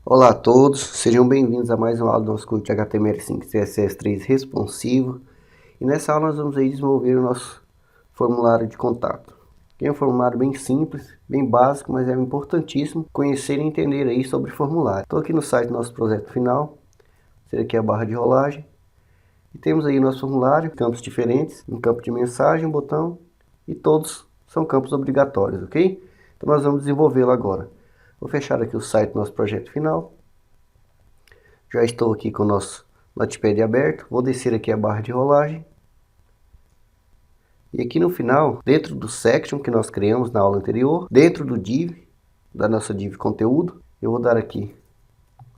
Olá a todos, sejam bem-vindos a mais uma aula do nosso curso de HTML5 CSS3 responsivo. E nessa aula nós vamos aí desenvolver o nosso formulário de contato. Que é um formulário bem simples, bem básico, mas é importantíssimo conhecer e entender aí sobre formulário. Estou aqui no site do nosso projeto final, essa aqui é a barra de rolagem. E temos aí o nosso formulário, campos diferentes, um campo de mensagem, um botão, e todos são campos obrigatórios, ok? Então nós vamos desenvolvê-lo agora. Vou fechar aqui o site do nosso projeto final. Já estou aqui com o nosso Notepad aberto. Vou descer aqui a barra de rolagem. E aqui no final, dentro do section que nós criamos na aula anterior, dentro do div, da nossa div conteúdo, eu vou dar aqui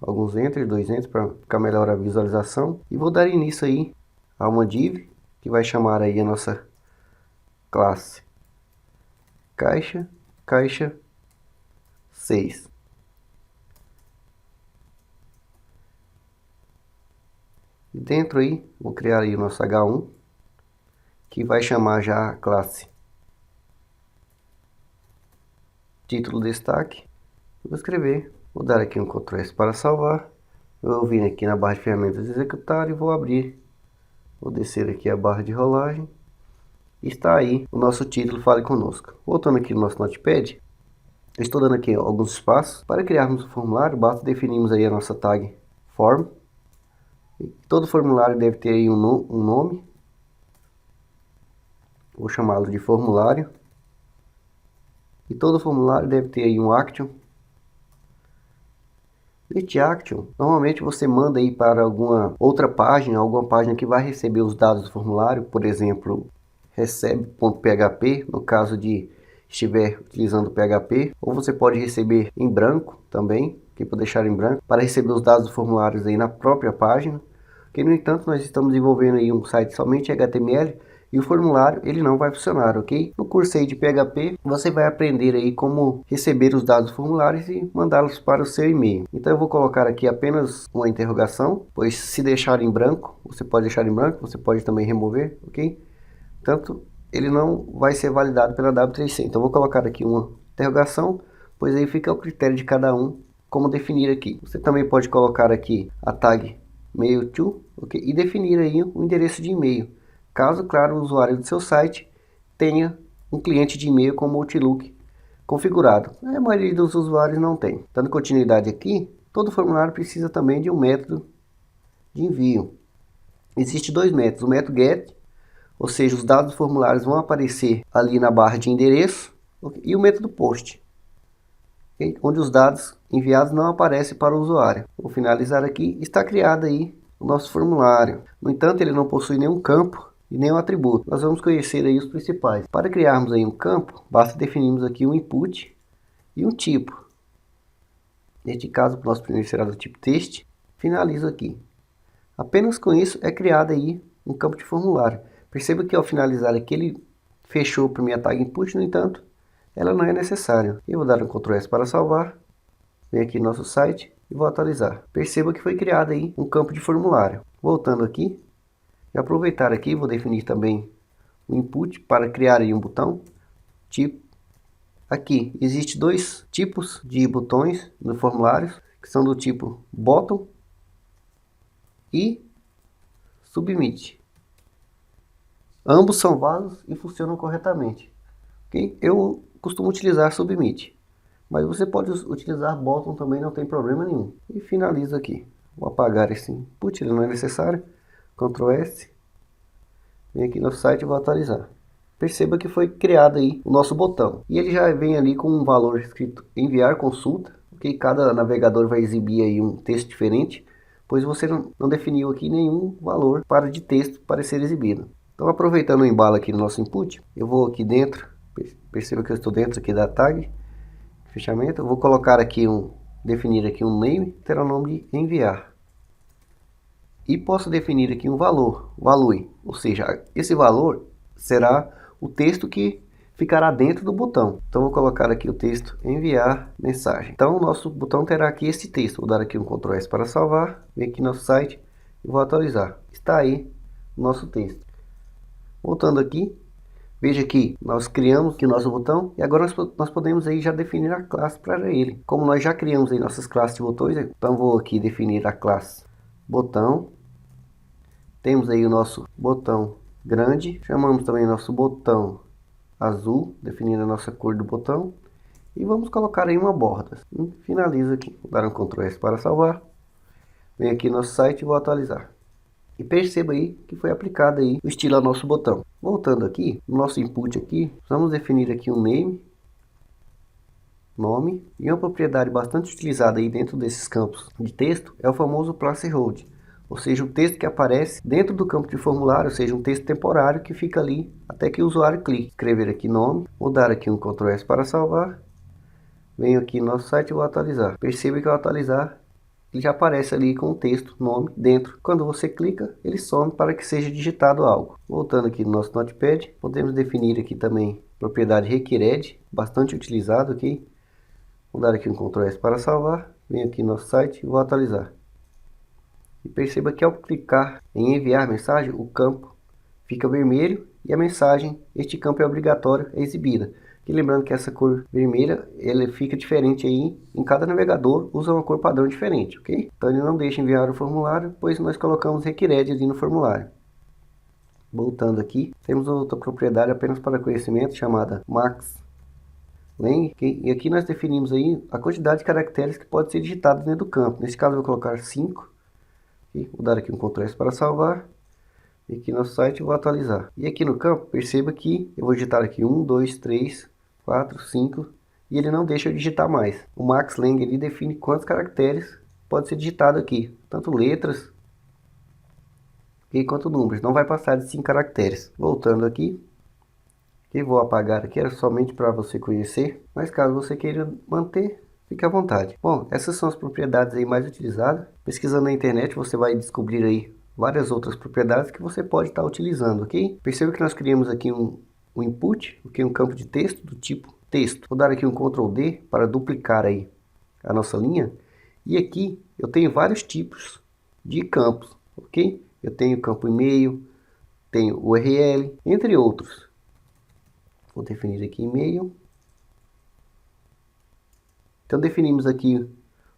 alguns enter, 2 enter para ficar melhor a visualização. E vou dar início aí a uma div que vai chamar aí a nossa classe caixa 6. E dentro aí, vou criar aí o nosso H1, que vai chamar já a classe título destaque. Vou escrever, vou dar aqui um Ctrl S para salvar. Eu vou vir aqui na barra de ferramentas executar e vou abrir. Vou descer aqui a barra de rolagem. Está aí o nosso título Fale Conosco. Voltando aqui no nosso Notepad, eu estou dando aqui alguns espaços. Para criarmos o formulário, basta definirmos aí a nossa tag form. Todo formulário deve ter aí um nome. Vou chamá-lo de formulário. E todo formulário deve ter aí um action. Este action, normalmente você manda aí para alguma outra página, alguma página que vai receber os dados do formulário, por exemplo, recebe.php, no caso de estiver utilizando PHP, ou você pode receber em branco também, que vou deixar em branco, para receber os dados dos formulários aí na própria página. Que no entanto nós estamos desenvolvendo aí um site somente HTML e o formulário ele não vai funcionar, ok? No curso aí de PHP você vai aprender aí como receber os dados dos formulários e mandá-los para o seu e-mail. Então eu vou colocar aqui apenas uma interrogação, pois se deixar em branco, você pode deixar em branco, você pode também remover, ok? Tanto ele não vai ser validado pela W3C. Então eu vou colocar aqui uma interrogação, pois aí fica ao critério de cada um como definir aqui. Você também pode colocar aqui a tag mail to, okay? E definir aí o endereço de e-mail. Caso, claro, o usuário do seu site tenha um cliente de e-mail como Outlook configurado. A maioria dos usuários não tem. Dando continuidade aqui, todo formulário precisa também de um método de envio. Existem dois métodos, o método get, ou seja, os dados dos formulários vão aparecer ali na barra de endereço, okay? E o método post, okay? Onde os dados enviados não aparecem para o usuário. Vou finalizar aqui, está criado aí o nosso formulário. No entanto, ele não possui nenhum campo e nenhum atributo. Nós vamos conhecer aí os principais. Para criarmos aí um campo, basta definirmos aqui um input e um tipo. Neste caso, o nosso primeiro será do tipo text. Finalizo aqui. Apenas com isso é criado aí um campo de formulário. Perceba que ao finalizar aqui ele fechou para minha tag input, no entanto, ela não é necessária. Eu vou dar um Ctrl S para salvar. Venho aqui no nosso site e vou atualizar. Perceba que foi criado aí um campo de formulário. Voltando aqui, e aproveitar aqui, vou definir também o input para criar aí um botão. Tipo, aqui existe dois tipos de botões no formulário, que são do tipo button e submit. Ambos são válidos e funcionam corretamente. Okay? Eu costumo utilizar submit, mas você pode utilizar button também, não tem problema nenhum. E finalizo aqui. Vou apagar esse input, ele não é necessário. Ctrl S. Vem aqui no site e vou atualizar. Perceba que foi criado aí o nosso botão. E ele já vem ali com um valor escrito enviar consulta. Okay? Cada navegador vai exibir aí um texto diferente, pois você não definiu aqui nenhum valor de texto para ser exibido. Então, aproveitando o embalo aqui no nosso input, eu vou aqui dentro, perceba que eu estou dentro aqui da tag, fechamento, eu vou colocar aqui definir aqui um name, terá o nome de enviar. E posso definir aqui um valor, value, ou seja, esse valor será o texto que ficará dentro do botão. Então, vou colocar aqui o texto enviar mensagem. Então, o nosso botão terá aqui esse texto. Vou dar aqui um Ctrl S para salvar, vem aqui no nosso site e vou atualizar. Está aí o nosso texto. Voltando aqui, Veja que nós criamos aqui o nosso botão e agora nós podemos aí já definir a classe para ele. Como nós já criamos aí nossas classes de botões, então vou aqui definir a classe botão. Temos aí o nosso botão grande, chamamos também nosso botão azul, definindo a nossa cor do botão. E vamos colocar aí uma borda. Finalizo aqui, vou dar um Ctrl S para salvar. Venho aqui no nosso site e vou atualizar. E perceba aí que foi aplicado aí o estilo ao nosso botão. Voltando aqui, no nosso input aqui, vamos definir aqui um nome. E uma propriedade bastante utilizada aí dentro desses campos de texto é o famoso placeholder. Ou seja, o texto que aparece dentro do campo de formulário, ou seja, um texto temporário que fica ali até que o usuário clique. Escrever aqui nome, vou dar aqui um Ctrl S para salvar. Venho aqui no nosso site e vou atualizar. Perceba que ao atualizar, ele já aparece ali com o texto, nome, dentro. Quando você clica, ele some para que seja digitado algo. Voltando aqui no nosso Notepad, podemos definir aqui também propriedade required, bastante utilizado aqui. Vou dar aqui um Ctrl S para salvar. Venho aqui no nosso site e vou atualizar. E perceba que ao clicar em enviar mensagem, o campo fica vermelho e a mensagem, este campo é obrigatório, é exibida. E lembrando que essa cor vermelha, ela fica diferente aí, em cada navegador usa uma cor padrão diferente, ok? Então ele não deixa enviar o formulário, pois nós colocamos required ali no formulário. Voltando aqui, temos outra propriedade apenas para conhecimento, chamada maxLang, okay? E aqui nós definimos aí a quantidade de caracteres que pode ser digitado dentro do campo. Nesse caso eu vou colocar 5, okay? Vou dar aqui um Ctrl S para salvar. E aqui no site eu vou atualizar. E aqui no campo, perceba que eu vou digitar aqui 1, 2, 3, 4, 5 e ele não deixa eu digitar mais. O maxLang ele define quantos caracteres pode ser digitado aqui, tanto letras quanto números. Não vai passar de 5 caracteres. Voltando aqui, que vou apagar aqui, era somente para você conhecer, mas caso você queira manter, fique à vontade. Bom, essas são as propriedades aí mais utilizadas. Pesquisando na internet você vai descobrir aí várias outras propriedades que você pode estar utilizando, ok? Perceba que nós criamos aqui um input, okay? Um campo de texto do tipo texto. Vou dar aqui um Ctrl D para duplicar aí a nossa linha. E aqui eu tenho vários tipos de campos, ok? Eu tenho campo e-mail, tenho URL, entre outros. Vou definir aqui e-mail. Então definimos aqui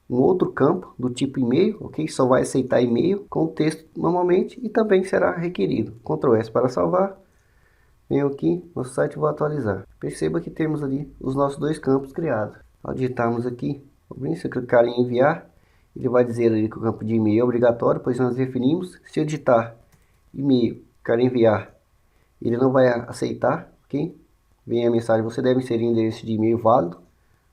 um outro campo do tipo e-mail, ok? Só vai aceitar e-mail com o texto normalmente e também será requerido. Ctrl S para salvar. Venho aqui no site e vou atualizar. Perceba que temos ali os nossos dois campos criados. Ao digitarmos aqui, se eu clicar em enviar, ele vai dizer ali que o campo de e-mail é obrigatório, pois nós definimos. Se eu digitar e-mail, clicar em enviar, ele não vai aceitar, ok? Vem a mensagem, você deve inserir um endereço de e-mail válido.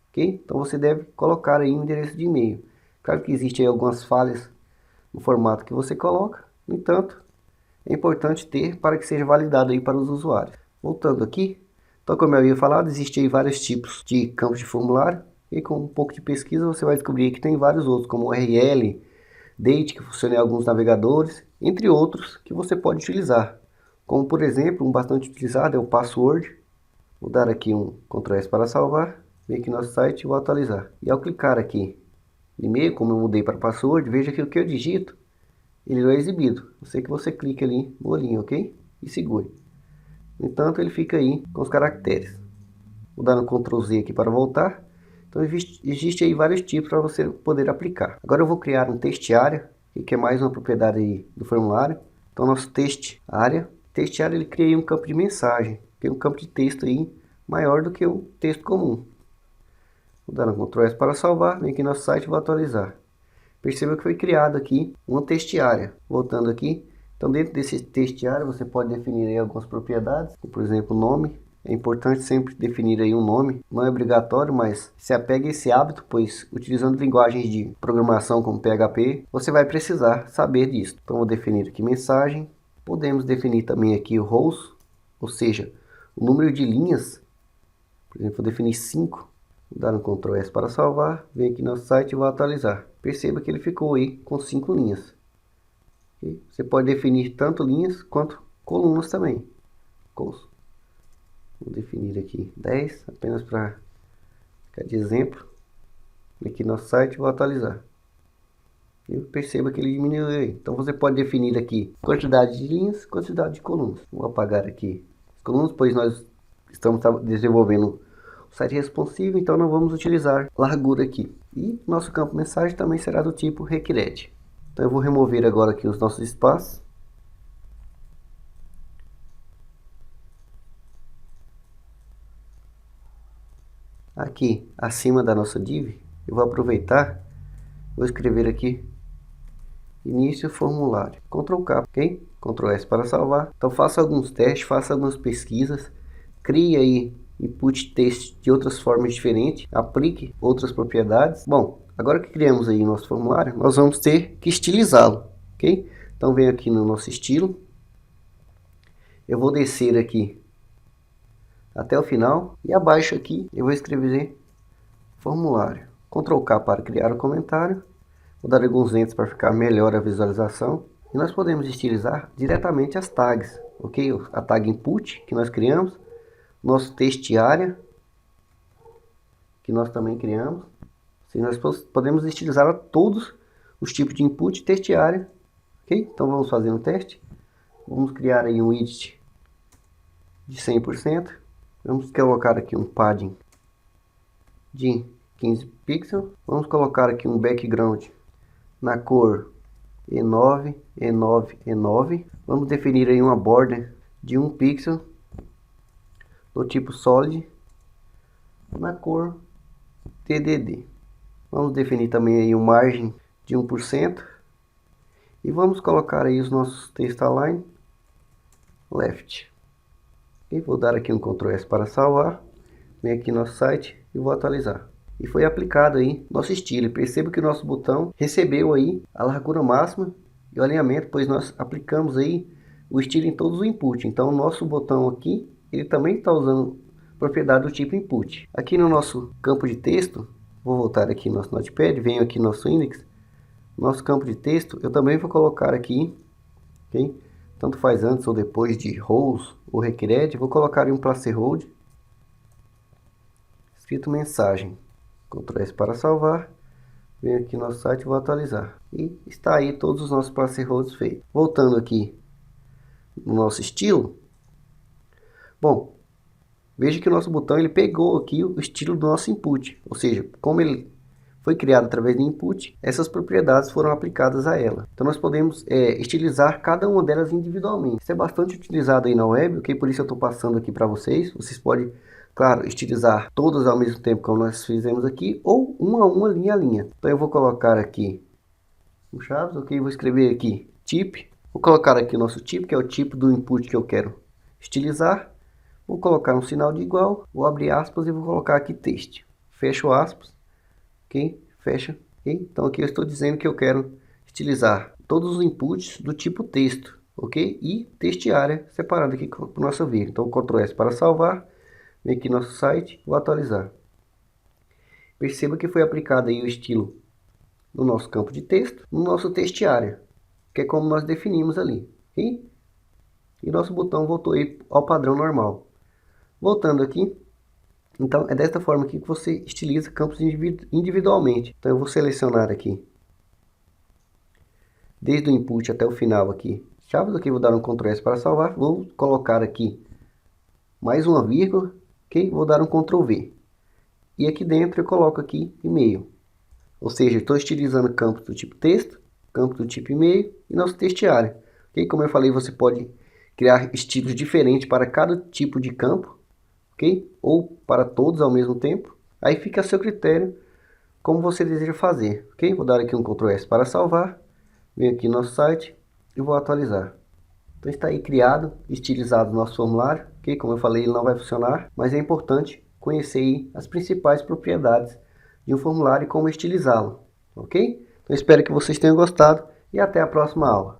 Okay? Então você deve colocar aí um endereço de e-mail. Claro que existem aí algumas falhas no formato que você coloca, no entanto, é importante ter para que seja validado aí para os usuários. Voltando aqui, então como eu havia falado, existem aí vários tipos de campos de formulário, e com um pouco de pesquisa você vai descobrir que tem vários outros, como URL, date, que funciona em alguns navegadores, entre outros que você pode utilizar. Como por exemplo, um bastante utilizado é o password. Vou dar aqui um Ctrl S para salvar. Venho aqui no nosso site e vou atualizar. E ao clicar aqui e-mail, como eu mudei para password, veja que o que eu digito, ele não é exibido. Eu sei que você clica ali no olhinho, ok? E segure. No entanto, ele fica aí com os caracteres. Vou dar um Ctrl Z aqui para voltar. Então existe aí vários tipos para você poder aplicar. Agora eu vou criar um test area, que é mais uma propriedade aí do formulário. Então nosso test area ele cria aí um campo de mensagem, que é um campo de texto aí maior do que um texto comum. Vou dar um Ctrl S para salvar, venho aqui no nosso site e vou atualizar. Perceba que foi criado aqui uma test area. Voltando aqui, então dentro desse test area você pode definir aí algumas propriedades, como por exemplo nome. É importante sempre definir aí um nome, não é obrigatório, mas se apegue a esse hábito, pois utilizando linguagens de programação como PHP, você vai precisar saber disso. Então vou definir aqui mensagem, podemos definir também aqui o rows, ou seja, o número de linhas, por exemplo, vou definir 5. Vou dar um Ctrl S para salvar, venho aqui no site e vou atualizar. Perceba que ele ficou aí com 5 linhas. Okay? Você pode definir tanto linhas quanto colunas também. Vou definir aqui 10, apenas para ficar de exemplo. Aqui no site vou atualizar. E perceba que ele diminuiu aí. Então você pode definir aqui quantidade de linhas, quantidade de colunas. Vou apagar aqui os colunas, pois nós estamos desenvolvendo o site responsivo, então não vamos utilizar largura aqui. E nosso campo mensagem também será do tipo required. Então eu vou remover agora aqui os nossos espaços. Aqui acima da nossa div, eu vou aproveitar, vou escrever aqui início formulário, Ctrl K, ok? Ctrl S para salvar. Então faça alguns testes, faça algumas pesquisas, crie aí input text de outras formas diferentes, aplique outras propriedades. Bom, agora que criamos aí o nosso formulário, nós vamos ter que estilizá-lo, ok? Então venho aqui no nosso estilo, eu vou descer aqui até o final e abaixo aqui eu vou escrever formulário. Ctrl K para criar o comentário. Vou dar alguns entes para ficar melhor a visualização. E nós podemos estilizar diretamente as tags, ok? A tag input que nós criamos, nosso text area que nós também criamos. Assim, nós podemos estilizar a todos os tipos de input e text area, ok? Então vamos fazer um teste. Vamos criar aí um widget de 100%. Vamos colocar aqui um padding de 15 pixels. Vamos colocar aqui um background na cor E9, E9, E9. Vamos definir aí uma border de 1 pixel do tipo solid na cor TDD. Vamos definir também aí uma margem de 1% e vamos colocar aí os nossos text align left. E vou dar aqui um Ctrl S para salvar. Venho aqui no nosso site e vou atualizar. E foi aplicado aí nosso estilo. Perceba que o nosso botão recebeu aí a largura máxima e o alinhamento, pois nós aplicamos aí o estilo em todos os inputs. Então o nosso botão aqui, ele também está usando propriedade do tipo input. Aqui no nosso campo de texto, vou voltar aqui no nosso Notepad, venho aqui no nosso index, nosso campo de texto, eu também vou colocar aqui, ok? Tanto faz antes ou depois de rows ou required, vou colocar aí um placeholder escrito mensagem. Ctrl S para salvar. Venho aqui no nosso site e vou atualizar. E está aí todos os nossos placeholders feitos. Voltando aqui no nosso estilo. Bom, veja que o nosso botão ele pegou aqui o estilo do nosso input. Ou seja, como ele foi criado através do input, essas propriedades foram aplicadas a ela. Então nós podemos estilizar cada uma delas individualmente. Isso é bastante utilizado aí na web, ok? Por isso eu estou passando aqui para vocês. Vocês podem, claro, estilizar todas ao mesmo tempo como nós fizemos aqui, ou uma a uma, linha a linha. Então eu vou colocar aqui o chaves, ok? Vou escrever aqui type. Vou colocar aqui o nosso tipo, que é o tipo do input que eu quero estilizar. Vou colocar um sinal de igual, vou abrir aspas e vou colocar aqui texto. Fecho aspas, ok? Fecha, ok? Então aqui eu estou dizendo que eu quero estilizar todos os inputs do tipo texto, ok? E text area separado aqui para o nosso vídeo. Então Ctrl S para salvar. Vem aqui no nosso site, vou atualizar. Perceba que foi aplicado aí o estilo no nosso campo de texto, no nosso text area, que é como nós definimos ali, ok? E nosso botão voltou aí ao padrão normal. Voltando aqui, então é desta forma aqui que você estiliza campos individualmente. Então eu vou selecionar aqui, desde o input até o final aqui, chaves, aqui vou dar um Ctrl S para salvar, vou colocar aqui mais uma vírgula, ok? Vou dar um Ctrl V. E aqui dentro eu coloco aqui e-mail. Ou seja, estou estilizando campos do tipo texto, campo do tipo e-mail e nosso text area. Ok? Como eu falei, você pode criar estilos diferentes para cada tipo de campo, ok? Ou para todos ao mesmo tempo. Aí fica a seu critério como você deseja fazer, ok? Vou dar aqui um Ctrl S para salvar. Venho aqui no nosso site e vou atualizar. Então está aí criado, estilizado o nosso formulário, ok? Como eu falei, ele não vai funcionar, mas é importante conhecer aí as principais propriedades de um formulário e como estilizá-lo, ok? Então espero que vocês tenham gostado e até a próxima aula.